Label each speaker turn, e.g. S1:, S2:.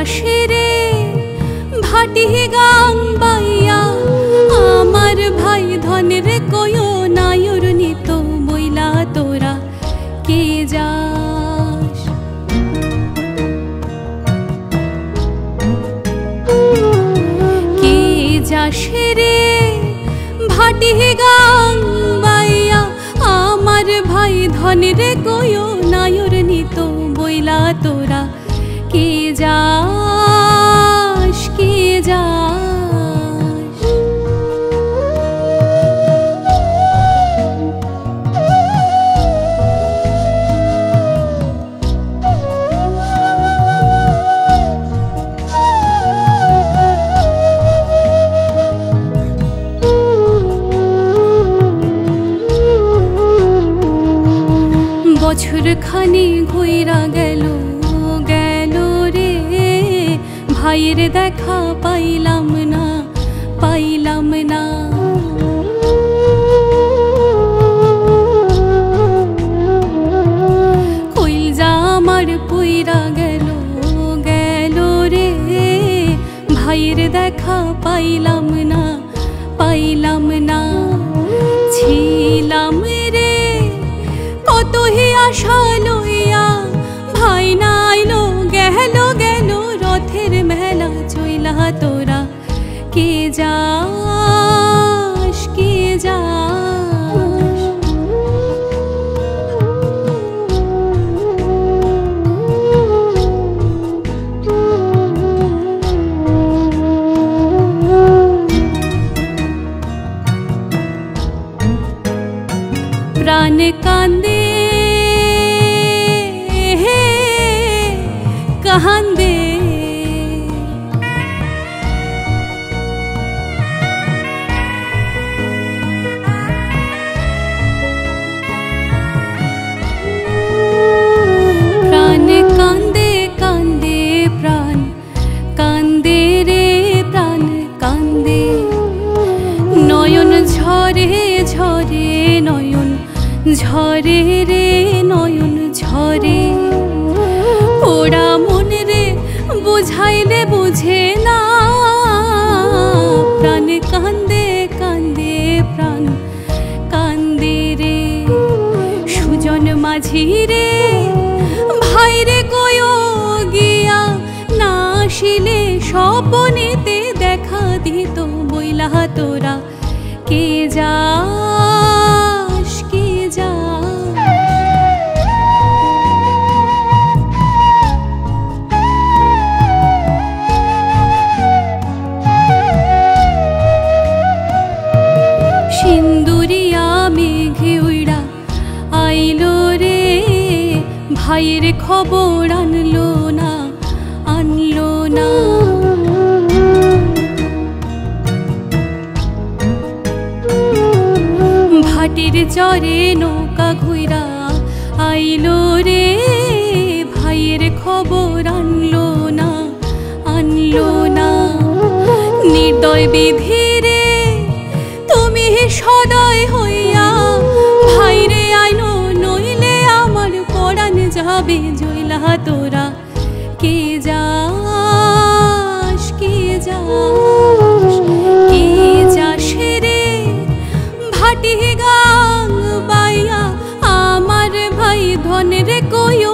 S1: যাস রে ভাটি গাং বাইয়া আমার ভাই ধনের কয়ো নায়র নিত বইলা তোরা কে যাস কে যাস রে ভাটি গাং বাইয়া আমার ভাই ধনের কয়ো নায়র নিত বইলা তোরা কে যাস কে যাস বছর খানি ঘুইরা গেল গেল রে ভাইয়ের দেখা পাইলাম না পাইলাম না কইলজা আমার পুইরা গেল গেল রে ভাইয়ের দেখা পাইলাম না পাইলাম না ছিলাম রে কতই আশা লইয়া ভাই না আইলো গেল গেল রথের মেলা চইলা তোরা কে যাস কে যাস প্রাণ কান্দে কান্দে প্রাণ কান্দে কান্দে প্রাণ কান্দে রে প্রাণ কান্দে নয়ন ঝরে ঝরে নয়ন ঝরে রে নয়ন ঝরে ওরা মনে রে বুঝাইলে বুঝে না প্রাণ কান্দে কান্দে প্রাণ কান্দে রে সুজন মাঝি রে ভাই রে কয়ো গিয়া না আসিলে স্বপনেতে দেখা দিত বইলা তোরা কে যাস কে যাস সিন্দুরিয়া মেঘে উইড়া আইলো রে ভাইয়ের খবর আনলো না আনলো না ভাটির চরে নৌকা ঘুইরা আইলো রে ভাইয়ের খবর আনলো না আনলো না নির্দয় বিধি রে তুমি সদয় হইয়া ভাইরে আইনো নইলে আমার পরাণ যাবে জইলা তোরা কে যাস কে যাস কে যাস রে ভাটি গাং বাইয়া আমার ভাই ধনের কয়ো